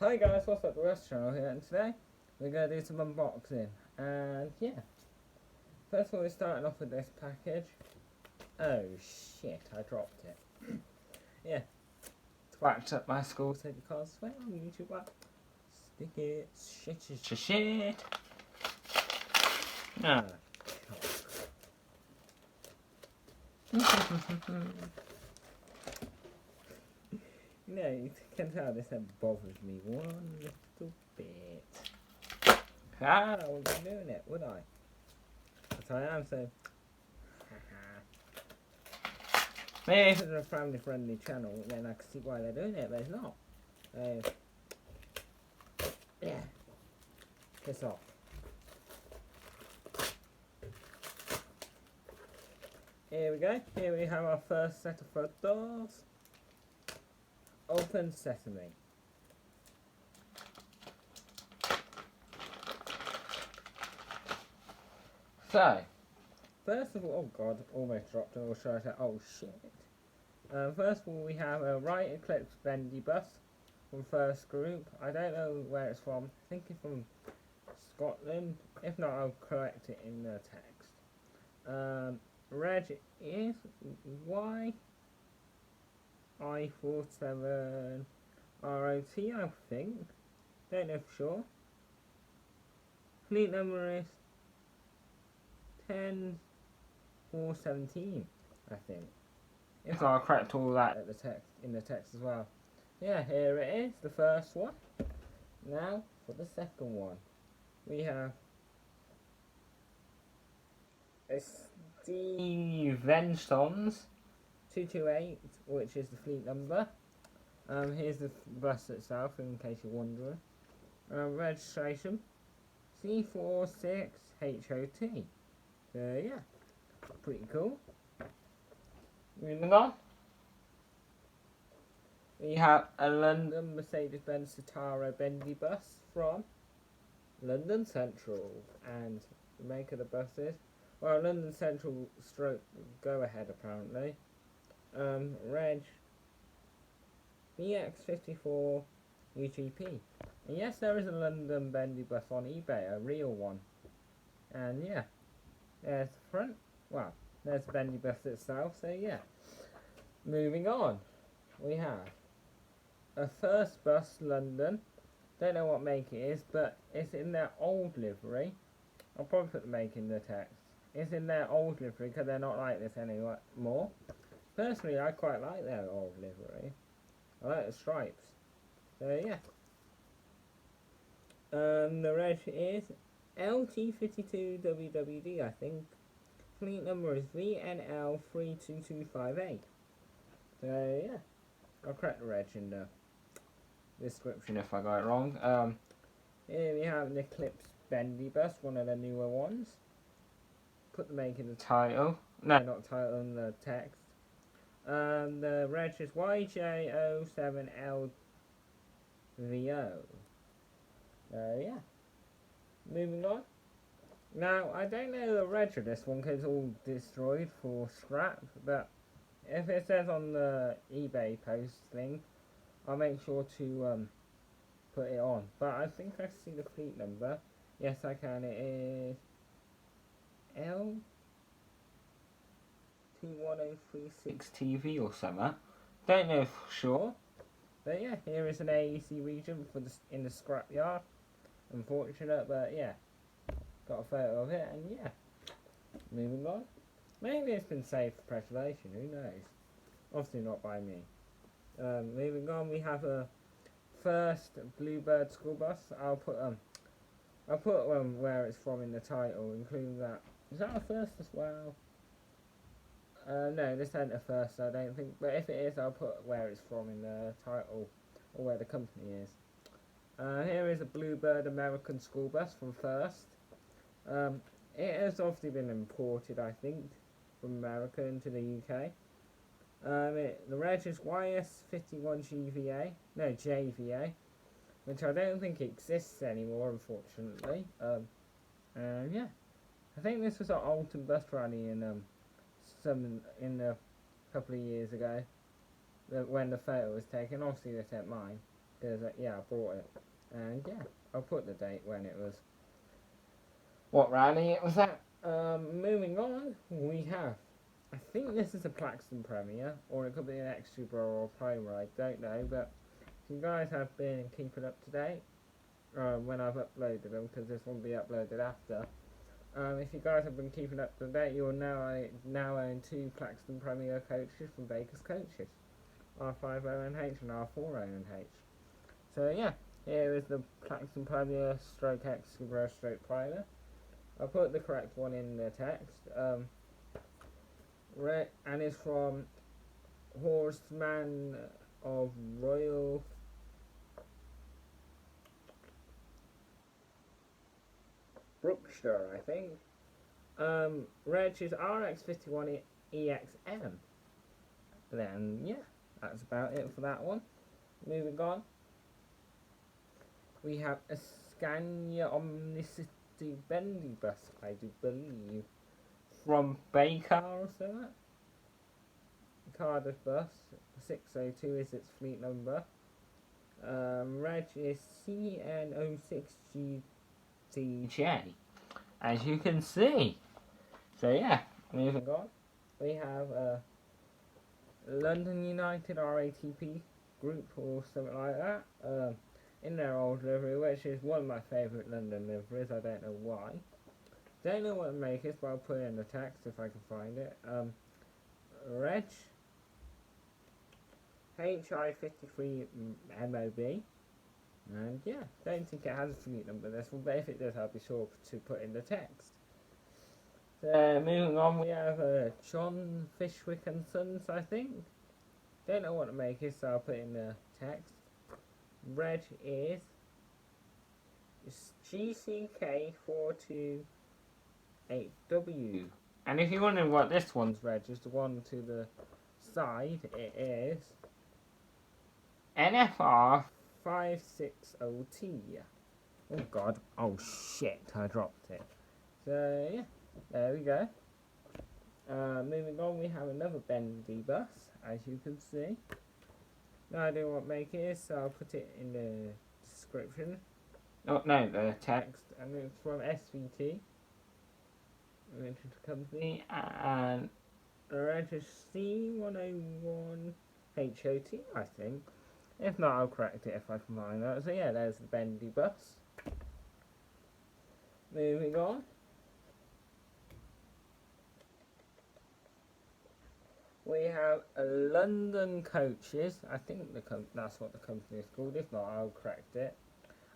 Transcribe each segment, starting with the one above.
Hi guys, what's up, the West Channel here, and today we're going to do some unboxing, and yeah, first of all we're starting off with this package. Oh shit, I dropped it. Yeah, scratched up my school ticket because, well, on YouTube, stick it, shit. Ah, you can tell this bothers me one little bit. I wouldn't be doing it, would I? But I am, so maybe if it's a family friendly channel, then I can see why they're doing it, but it's not. Yeah. Piss off. Here we go. Here we have our first set of photos. Open sesame. So, first of all, oh god, almost dropped it. Or should I say, oh shit. First of all, we have a Right Eclipse Bendy bus from First Group. I don't know where it's from. I think it's from Scotland. If not, I'll correct it in the text. Reg is YI47 ROT, I think. Don't know for sure. Fleet number is 10417, I think. If I'll correct all that at the text in the text as well. Yeah, here it is, the first one. Now for the second one. We have Steve Venstons 228, which is the fleet number. Here's the bus itself, in case you're wondering. Registration C46HOT. So yeah, pretty cool. Moving on. We have a London Mercedes-Benz Citaro Bendy bus from London Central, and the make of the bus is, well, London Central stroke go ahead apparently. Reg BX54 UGP. And yes, there is a London Bendy bus on eBay, a real one. And yeah, there's the front. Well, there's the Bendy bus itself, so yeah. Moving on, we have a First Bus London. Don't know what make it is, but it's in their old livery. I'll probably put the make in the text. It's in their old livery because they're not like this anymore. Personally, I quite like their old livery. I like the stripes. So yeah. The reg is LT52WWD, I think. Fleet number is VNL32258. So yeah, I'll correct the reg in the description if I got it wrong. Here we have an Eclipse Bendy bus, one of the newer ones. Put the make in the title. No, not title, in the text. The reg is YJ07LVO. Yeah. Moving on. Now, I don't know the reg of this one because it's all destroyed for scrap, but if it says on the eBay post thing, I'll make sure to put it on. But I think I see the fleet number. Yes, I can. It is LT1036TV or something. Don't know for sure. But yeah, here is an AEC region for in the scrapyard. Unfortunate, but yeah. Got a photo of it, and yeah. Moving on. Maybe it's been saved for preservation, who knows. Obviously not by me. Moving on, we have a First Bluebird school bus. I'll put where it's from in the title, including that. Is that a first as well? No, this ain't a first, I don't think. But if it is, I'll put where it's from in the title, or where the company is. Here is a Bluebird American school bus from First. It has obviously been imported, I think, from America into the UK. The reg is YS51GVA, no, JVA, which I don't think exists anymore, unfortunately. Yeah, I think this was an Alton bus rally in a couple of years ago, when the photo was taken. Obviously, this ain't mine. because yeah, I bought it, and yeah, I'll put the date when it was, what rally it was at. Moving on, we have, I think this is a Plaxton premiere, or it could be an extra or a primer, I don't know, but if you guys have been keeping up to date, when I've uploaded them, because this will be uploaded after. If you guys have been keeping up to date, you'll now own 2 Plaxton Premier coaches from Baker's Coaches, R50NH and R40NH. So yeah, here is the Plaxton Premier Stroke Excalibur Stroke Primer. I'll put the correct one in the text. And it's from Horseman of Royal Brookshire, I think. Reg is RX51EXM. Then yeah, that's about it for that one. Moving on, we have a Scania Omnicity Bendy bus, I do believe, from Baker or something. Cardiff bus, 602 is its fleet number. Reg is CN06GTJ, as you can see. So yeah, moving on, we have London United RATP group or something like that. In their old livery, which is one of my favourite London liveries. I don't know why. Don't know what the make is, but I'll put it in the text if I can find it. Reg HI53MOB. And yeah, don't think it has a fleet number this one, but if it does, I'll be sure to put in the text. So moving on, we have John Fishwick and Sons, I think. Don't know what the make is, so I'll put in the text. Reg is GCK428W. And if you're wondering what this one's reg is, the one to the side, it is NFR560T. Oh god, oh shit, I dropped it. So yeah, there we go. Moving on, we have another bendy bus, as you can see. No idea what make it is, so I'll put it in the description. Oh, no, the text. And it's from SVT, Limited Company, and the reg is C101HOT, I think. If not, I'll correct it if I can find that. So yeah, there's the bendy bus. Moving on. We have London Coaches. I think that's what the company is called. If not, I'll correct it.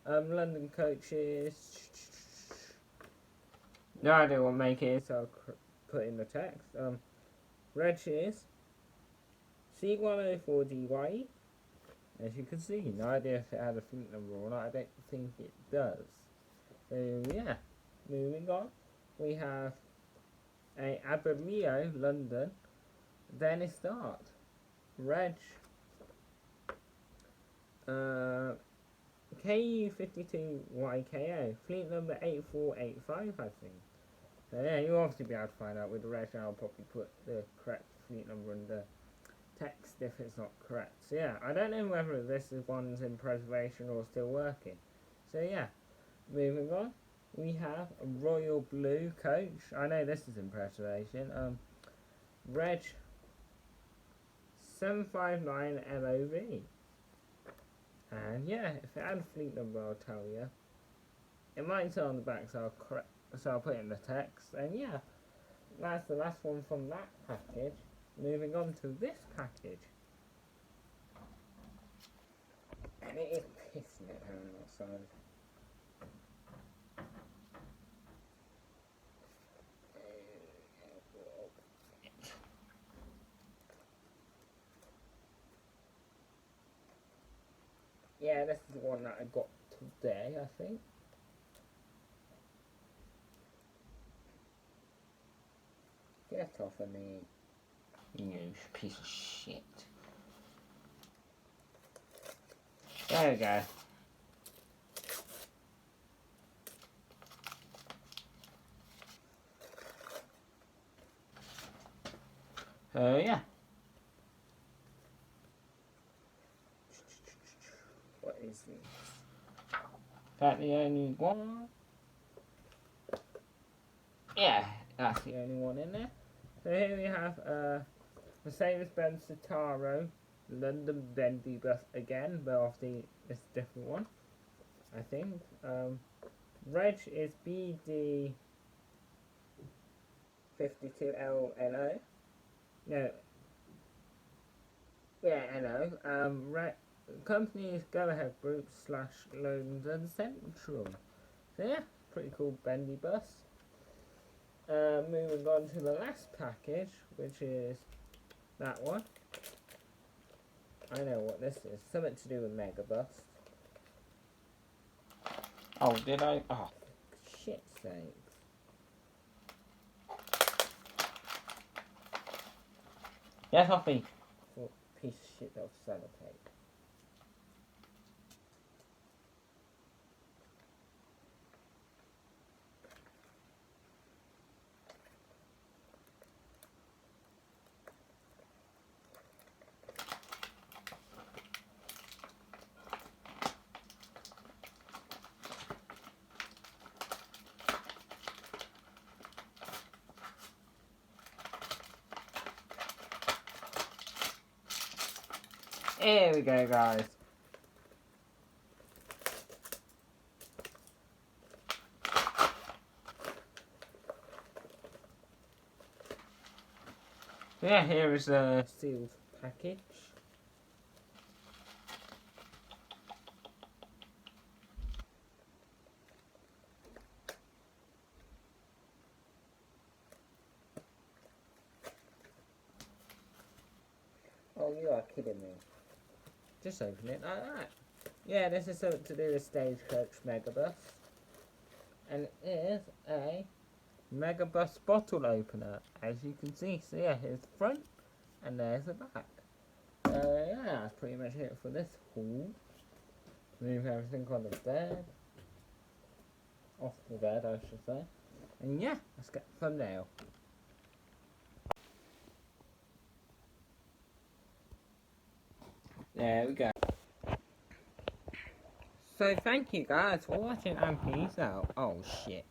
London Coaches. No idea what make it is, so I'll put in the text. Reg is C104DY. As you can see, no idea if it had a fleet number or not. I don't think it does. So yeah, moving on. We have a Abellio London. Then it starts. Reg KU52YKO, fleet number 8485, I think. So yeah, you'll obviously be able to find out with the reg, and I'll probably put the correct fleet number in the text if it's not correct. So yeah, I don't know whether this is one's in preservation or still working. So yeah, moving on, we have a Royal Blue coach. I know this is in preservation. Reg 759 MOV. And yeah, if it had a fleet number, I'll tell you. It might say on the back, so I'll put it in the text. And yeah, that's the last one from that package. Moving on to this package. And it is pissing it down outside. Yeah, this is the one that I got today, I think. Get off of me, you piece of shit. There we go. Yeah. what is this? Is that the only one? Yeah, that's the only one in there. So here we have Mercedes-Benz Citaro London Bendy bus again, but obviously it's a different one, I think. Reg is BD 52LNO. No. Yeah, NO. Company is Go Ahead Group / London Central. So yeah, pretty cool bendy bus. Moving on to the last package, which is that one. I know what this is. Something to do with Megabus. Oh, did I? Oh, shit sakes. Yes, off me. Piece of shit of sellotape. Here we go, guys. Yeah, here is a sealed package. Oh, you are kidding me. Just open it like that. Yeah, this is something to do with Stagecoach Megabus. And it is a Megabus bottle opener, as you can see. So yeah, here's the front, and there's the back. Yeah, that's pretty much it for this haul. Move everything on the bed. Off the bed, I should say. And yeah, let's get the thumbnail. There we go. So thank you guys for watching and peace out. Oh shit.